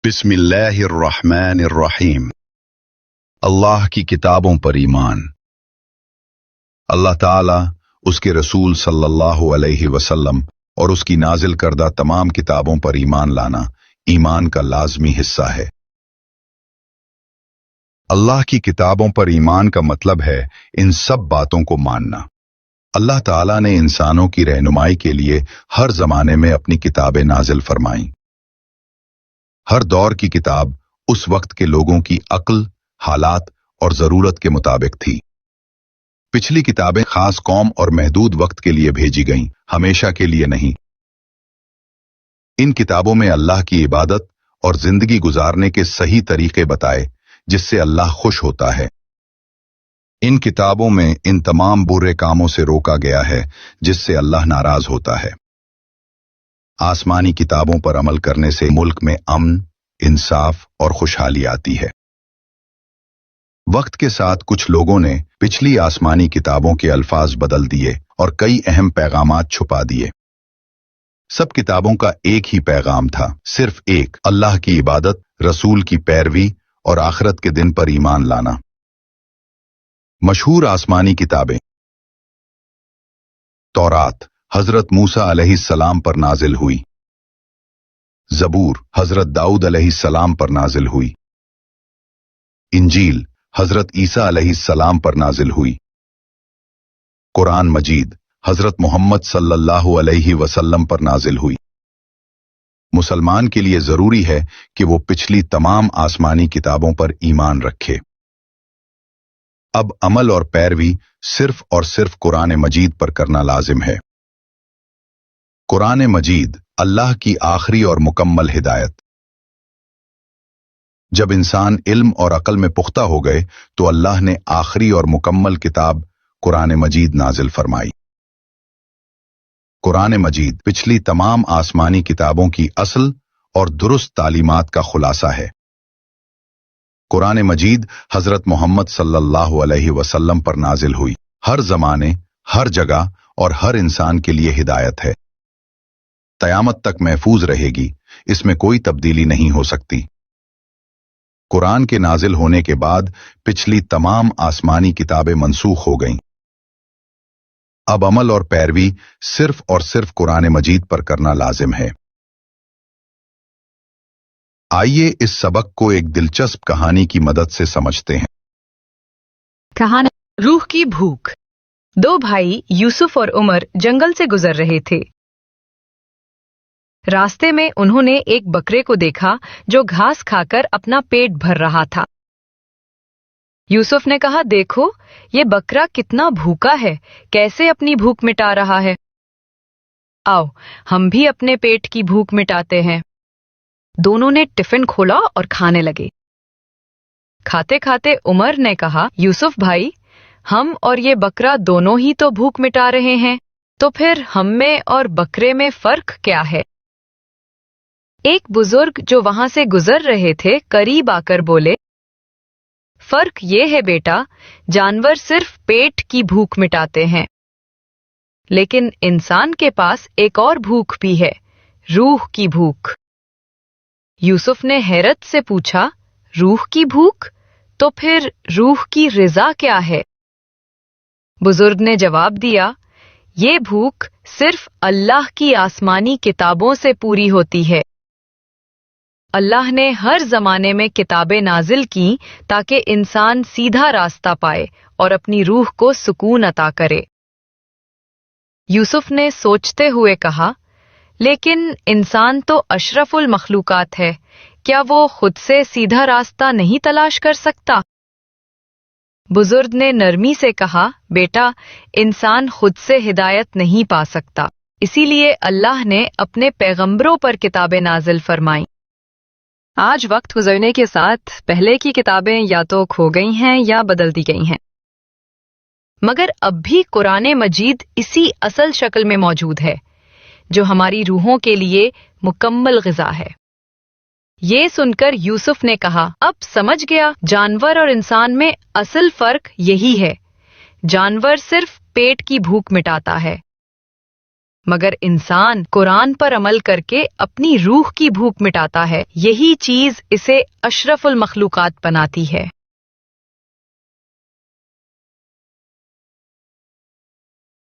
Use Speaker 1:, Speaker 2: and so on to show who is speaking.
Speaker 1: بسم اللہ الرحمن الرحیم۔ اللہ کی کتابوں پر ایمان۔ اللہ تعالی، اس کے رسول صلی اللہ علیہ وسلم اور اس کی نازل کردہ تمام کتابوں پر ایمان لانا ایمان کا لازمی حصہ ہے۔ اللہ کی کتابوں پر ایمان کا مطلب ہے ان سب باتوں کو ماننا۔ اللہ تعالی نے انسانوں کی رہنمائی کے لیے ہر زمانے میں اپنی کتابیں نازل فرمائیں۔ ہر دور کی کتاب اس وقت کے لوگوں کی عقل، حالات اور ضرورت کے مطابق تھی۔ پچھلی کتابیں خاص قوم اور محدود وقت کے لیے بھیجی گئیں، ہمیشہ کے لیے نہیں۔ ان کتابوں میں اللہ کی عبادت اور زندگی گزارنے کے صحیح طریقے بتائے جس سے اللہ خوش ہوتا ہے۔ ان کتابوں میں ان تمام برے کاموں سے روکا گیا ہے جس سے اللہ ناراض ہوتا ہے۔ آسمانی کتابوں پر عمل کرنے سے ملک میں امن، انصاف اور خوشحالی آتی ہے۔ وقت کے ساتھ کچھ لوگوں نے پچھلی آسمانی کتابوں کے الفاظ بدل دیے اور کئی اہم پیغامات چھپا دیے۔ سب کتابوں کا ایک ہی پیغام تھا، صرف ایک، اللہ کی عبادت، رسول کی پیروی اور آخرت کے دن پر ایمان لانا۔ مشہور آسمانی کتابیں: تورات حضرت موسیٰ علیہ السلام پر نازل ہوئی۔ زبور حضرت داؤد علیہ السلام پر نازل ہوئی۔ انجیل حضرت عیسیٰ علیہ السلام پر نازل ہوئی۔ قرآن مجید حضرت محمد صلی اللہ علیہ وسلم پر نازل ہوئی۔ مسلمان کے لیے ضروری ہے کہ وہ پچھلی تمام آسمانی کتابوں پر ایمان رکھے۔ اب عمل اور پیروی صرف اور صرف قرآن مجید پر کرنا لازم ہے۔ قرآن مجید اللہ کی آخری اور مکمل ہدایت۔ جب انسان علم اور عقل میں پختہ ہو گئے تو اللہ نے آخری اور مکمل کتاب قرآن مجید نازل فرمائی۔ قرآن مجید پچھلی تمام آسمانی کتابوں کی اصل اور درست تعلیمات کا خلاصہ ہے۔ قرآن مجید حضرت محمد صلی اللہ علیہ وسلم پر نازل ہوئی، ہر زمانے، ہر جگہ اور ہر انسان کے لیے ہدایت ہے۔ قیامت تک محفوظ رہے گی، اس میں کوئی تبدیلی نہیں ہو سکتی۔ قرآن کے نازل ہونے کے بعد پچھلی تمام آسمانی کتابیں منسوخ ہو گئیں۔ اب عمل اور پیروی صرف اور صرف قرآن مجید پر کرنا لازم ہے۔ آئیے اس سبق کو ایک دلچسپ کہانی کی مدد سے سمجھتے ہیں۔
Speaker 2: کہانی روح کی بھوک۔ دو بھائی یوسف اور عمر جنگل سے گزر رہے تھے۔ راستے میں انہوں نے ایک بکرے کو دیکھا جو گھاس کھا کر اپنا پیٹ بھر رہا تھا۔ یوسف نے کہا، دیکھو یہ بکرا کتنا بھوکا ہے، کیسے اپنی بھوک مٹا رہا ہے۔ آؤ ہم بھی اپنے پیٹ کی بھوک مٹاتے ہیں۔ دونوں نے ٹفن کھولا اور کھانے لگے۔ کھاتے کھاتے عمر نے کہا، یوسف بھائی، ہم اور یہ بکرا دونوں ہی تو بھوک مٹا رہے ہیں، تو پھر ہم میں اور بکرے میں فرق کیا ہے؟ ایک بزرگ جو وہاں سے گزر رہے تھے قریب آ کر بولے، فرق یہ ہے بیٹا، جانور صرف پیٹ کی بھوک مٹاتے ہیں، لیکن انسان کے پاس ایک اور بھوک بھی ہے، روح کی بھوک۔ یوسف نے حیرت سے پوچھا، روح کی بھوک؟ تو پھر روح کی غذا کیا ہے؟ بزرگ نے جواب دیا، یہ بھوک صرف اللہ کی آسمانی کتابوں سے پوری ہوتی ہے۔ اللہ نے ہر زمانے میں کتابیں نازل کی تاکہ انسان سیدھا راستہ پائے اور اپنی روح کو سکون عطا کرے۔ یوسف نے سوچتے ہوئے کہا، لیکن انسان تو اشرف المخلوقات ہے، کیا وہ خود سے سیدھا راستہ نہیں تلاش کر سکتا؟ بزرگ نے نرمی سے کہا، بیٹا انسان خود سے ہدایت نہیں پا سکتا، اسی لیے اللہ نے اپنے پیغمبروں پر کتابیں نازل فرمائیں۔ آج وقت گزرنے کے ساتھ پہلے کی کتابیں یا تو کھو گئی ہیں یا بدل دی گئی ہیں، مگر اب بھی قرآن مجید اسی اصل شکل میں موجود ہے جو ہماری روحوں کے لیے مکمل غذا ہے۔ یہ سن کر یوسف نے کہا، اب سمجھ گیا، جانور اور انسان میں اصل فرق یہی ہے، جانور صرف پیٹ کی بھوک مٹاتا ہے مگر انسان قرآن پر عمل کر کے اپنی روح کی بھوک مٹاتا ہے، یہی چیز اسے اشرف المخلوقات بناتی ہے۔